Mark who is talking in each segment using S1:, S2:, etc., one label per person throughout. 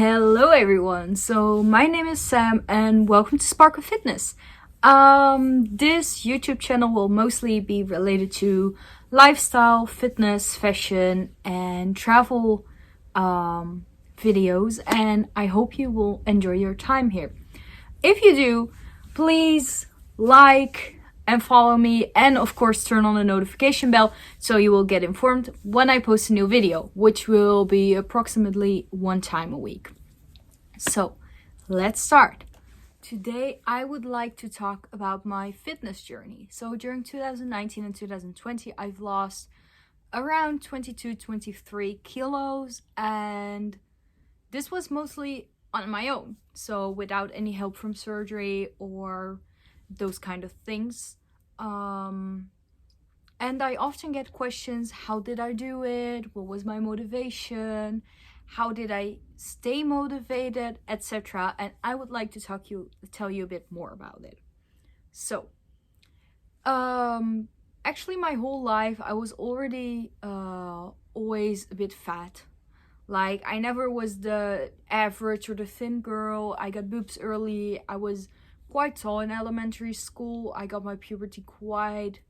S1: Hello everyone, so my name is Sam and welcome to Spark of Fitness. This YouTube channel will mostly be related to lifestyle, fitness, fashion and travel videos, and I hope you will enjoy your time here. If you do, please like and follow me, and of course turn on the notification bell so you will get informed when I post a new video, which will be approximately one time a week. So let's start. Today I would like to talk about my fitness journey. So during 2019 and 2020 I've lost around 22-23 kilos, and this was mostly on my own, so without any help from surgery or those kind of things. And I often get questions: how did I do it? What was my motivation? How did I stay motivated, etc.? And I would like to tell you a bit more about it. So actually my whole life I was already always a bit fat. Like, I never was the average or the thin girl. I got boobs early. I was quite tall in elementary school. I got my puberty quite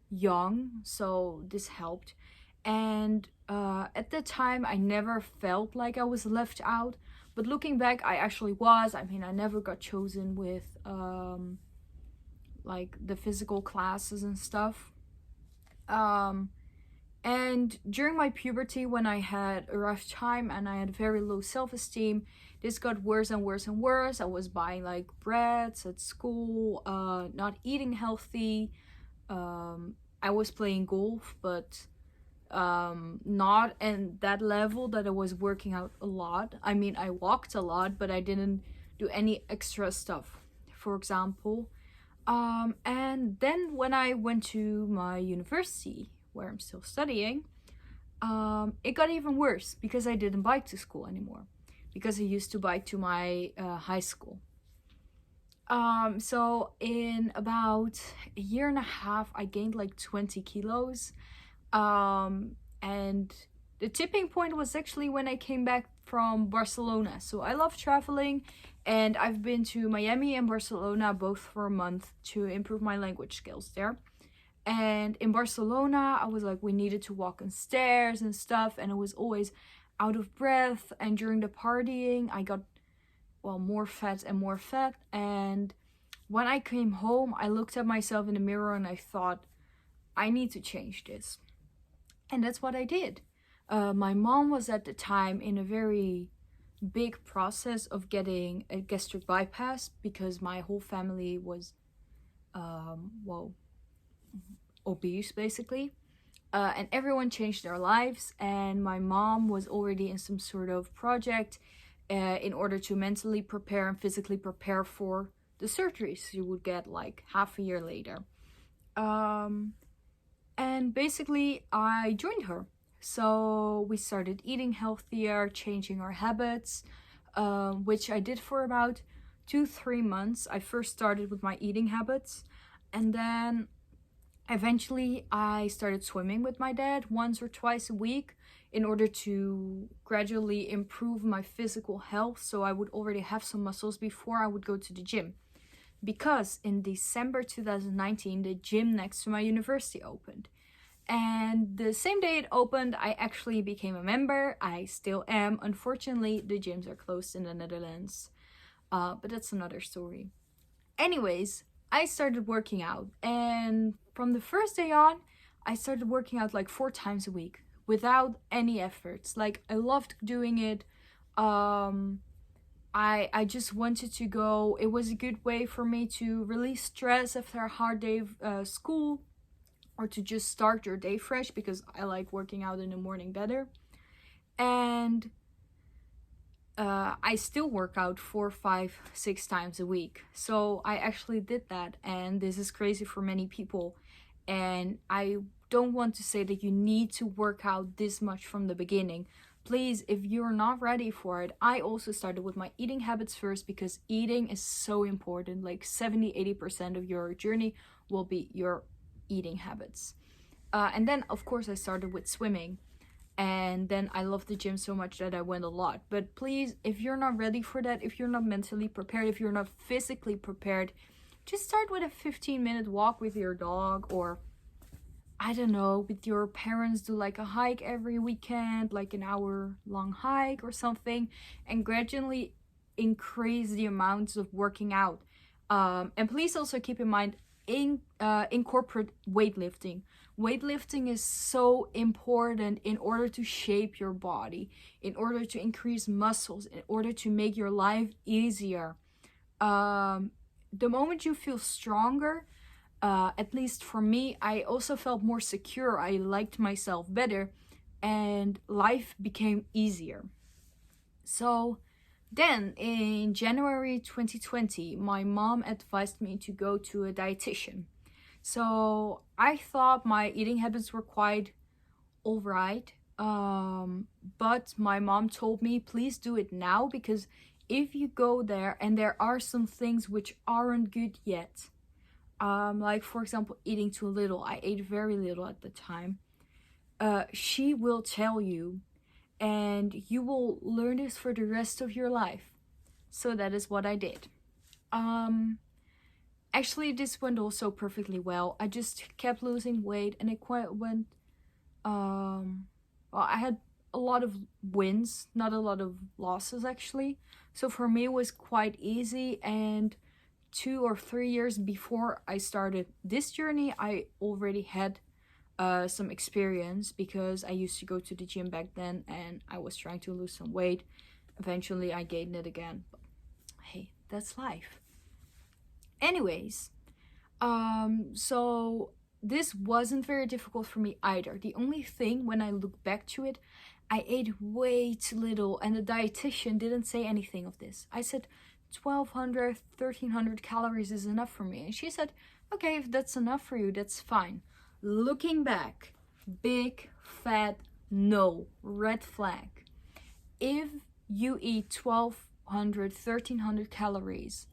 S1: young, so this helped. And at the time, I never felt like I was left out. But looking back, I actually was. I mean, I never got chosen with like the physical classes and stuff. And during my puberty, when I had a rough time and I had very low self-esteem, this got worse and worse and worse. I was buying like breads at school, not eating healthy. I was playing golf, but not in that level that I was working out a lot. I mean, I walked a lot, but I didn't do any extra stuff, for example. And then when I went to my university, where I'm still studying, it got even worse because I didn't bike to school anymore, because I used to bike to my high school. So in about a year and a half, I gained like 20 kilos. And the tipping point was actually when I came back from Barcelona. So I love traveling, and I've been to Miami and Barcelona both for a month to improve my language skills there. And in Barcelona, I was like, we needed to walk on stairs and stuff, and I was always out of breath. And during the partying, I got, well, more fat and more fat. And when I came home, I looked at myself in the mirror and I thought, I need to change this. And that's what I did. My mom was at the time in a very big process of getting a gastric bypass, because my whole family was, well, obese basically, and everyone changed their lives, and my mom was already in some sort of project in order to mentally prepare and physically prepare for the surgeries she would get like half a year later. And basically I joined her, so we started eating healthier, changing our habits, which I did for about 2-3 months. I first started with my eating habits, and then eventually I started swimming with my dad once or twice a week in order to gradually improve my physical health, so I would already have some muscles before I would go to the gym. Because in December 2019, the gym next to my university opened. And the same day it opened, I actually became a member. I still am. Unfortunately, the gyms are closed in the Netherlands. But that's another story. Anyways, I started working out, and from the first day on, I started working out like 4 times a week without any efforts. Like, I loved doing it. I just wanted to go. It was a good way for me to release stress after a hard day of school, or to just start your day fresh, because I like working out in the morning better. And I still work out 4, 5, 6 times a week. So I actually did that, and this is crazy for many people. And I don't want to say that you need to work out this much from the beginning. Please, if you're not ready for it, I also started with my eating habits first, because eating is so important. Like 70-80% of your journey will be your eating habits. And then, of course, I started with swimming. And then I love the gym so much that I went a lot. But please, if you're not ready for that, if you're not mentally prepared, if you're not physically prepared, just start with a 15-minute walk with your dog, or I don't know, with your parents. Do like a hike every weekend, like an hour long hike or something, and gradually increase the amounts of working out. And please also keep in mind, incorporate weightlifting. Weightlifting is so important in order to shape your body, in order to increase muscles, in order to make your life easier. The moment you feel stronger, at least for me, I also felt more secure. I liked myself better, and life became easier. So then in January 2020, my mom advised me to go to a dietitian. So I thought my eating habits were quite alright. But my mom told me, please do it now, because if you go there and there are some things which aren't good yet, like for example, eating too little. I ate very little at the time. She will tell you, and you will learn this for the rest of your life. So that is what I did. Actually, this went also perfectly well. I just kept losing weight, and it quite went. Well, I had a lot of wins, not a lot of losses actually. So for me, it was quite easy. And 2 or 3 years before I started this journey, I already had some experience, because I used to go to the gym back then and I was trying to lose some weight. Eventually, I gained it again. But hey, that's life. Anyways, so this wasn't very difficult for me either. The only thing, when I look back to it, I ate way too little, and the dietitian didn't say anything of this. I said 1200, 1300 calories is enough for me, and she said, okay, if that's enough for you, that's fine. Looking back, big fat no, red flag. If you eat 1200, 1300 calories,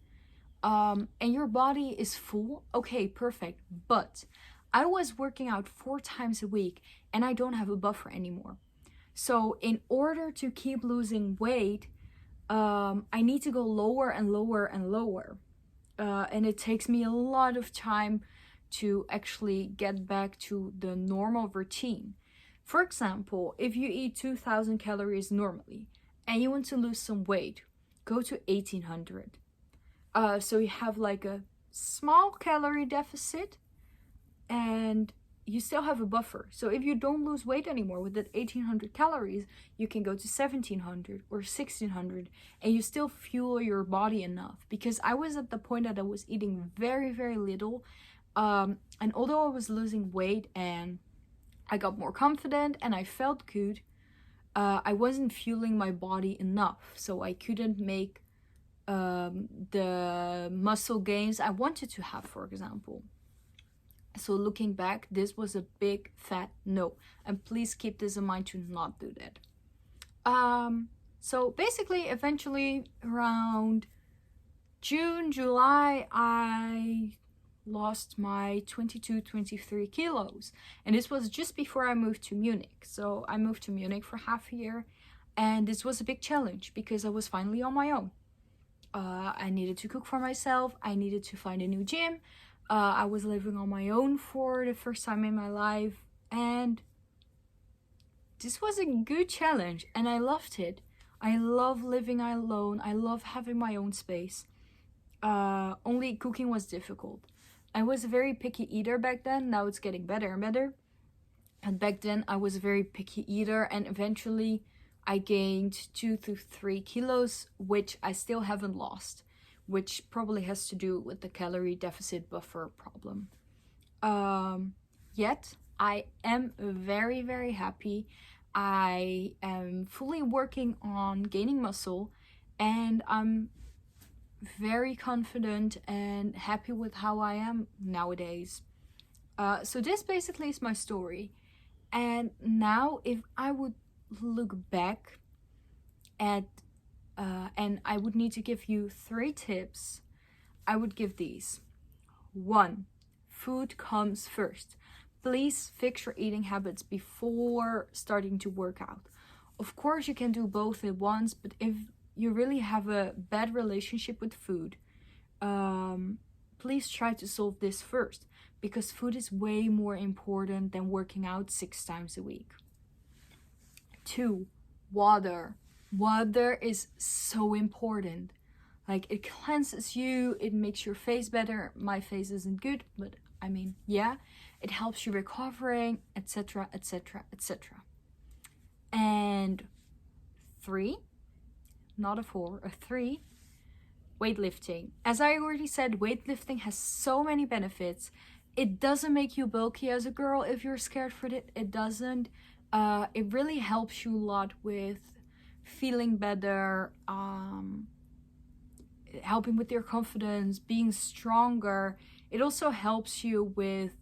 S1: and your body is full, okay, perfect. But I was working out 4 times a week, and I don't have a buffer anymore. So in order to keep losing weight, I need to go lower and lower and lower. And it takes me a lot of time to actually get back to the normal routine. For example, if you eat 2000 calories normally and you want to lose some weight, go to 1800. So you have like a small calorie deficit, and you still have a buffer. So if you don't lose weight anymore with that 1800 calories, you can go to 1700 or 1600, and you still fuel your body enough. Because I was at the point that I was eating very, very little. And although I was losing weight and I got more confident and I felt good, I wasn't fueling my body enough. So I couldn't make the muscle gains I wanted to have, for example. So looking back, this was a big fat no, and please keep this in mind to not do that. So basically, eventually around June, July, I lost my 22, 23 kilos, and this was just before I moved to Munich. So I moved to Munich for half a year, and this was a big challenge because I was finally on my own. I needed to cook for myself. I needed to find a new gym. I was living on my own for the first time in my life, and this was a good challenge, and I loved it. I love living alone. I love having my own space. Only cooking was difficult. I was a very picky eater back then. Now it's getting better and better. And back then I was a very picky eater, and eventually I gained 2 to 3 kilos, which I still haven't lost, which probably has to do with the calorie deficit buffer problem. Yet I am very, very happy. I am fully working on gaining muscle, and I'm very confident and happy with how I am nowadays. So this basically is my story. And now if I would look back at and I would need to give you 3 tips, I would give these. 1, food comes first. please fix your eating habits before starting to work out. Of course, you can do both at once, but if you really have a bad relationship with food, please try to solve this first, because food is way more important than working out 6 times a week. 2, water. Water is so important. Like, it cleanses you, it makes your face better. My face isn't good, but I mean, yeah, it helps you recovering, etc., etc., etc. And 3, not a 4, a 3, weightlifting. As I already said, weightlifting has so many benefits. It doesn't make you bulky as a girl if you're scared for it. It doesn't. It really helps you a lot with feeling better, helping with your confidence, being stronger. It also helps you with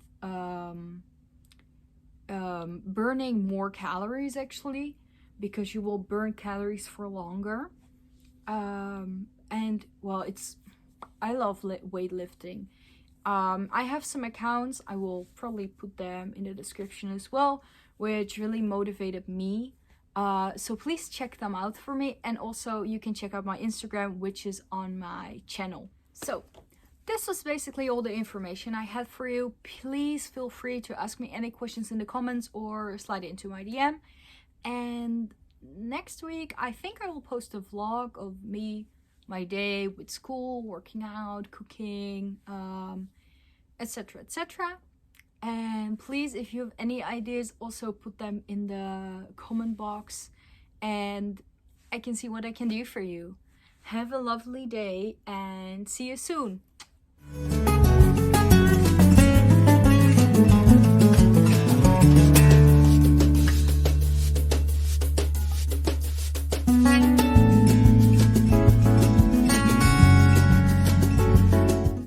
S1: burning more calories, actually, because you will burn calories for longer. And well, I love weightlifting. I have some accounts, I will probably put them in the description as well, which really motivated me. So please check them out for me. And also you can check out my Instagram, which is on my channel. So this was basically all the information I had for you. Please feel free to ask me any questions in the comments or slide it into my DM. And next week, I think I will post a vlog of me, my day with school, working out, cooking, etc., etc. And please, if you have any ideas, also put them in the comment box and I can see what I can do for you. Have a lovely day and see you soon.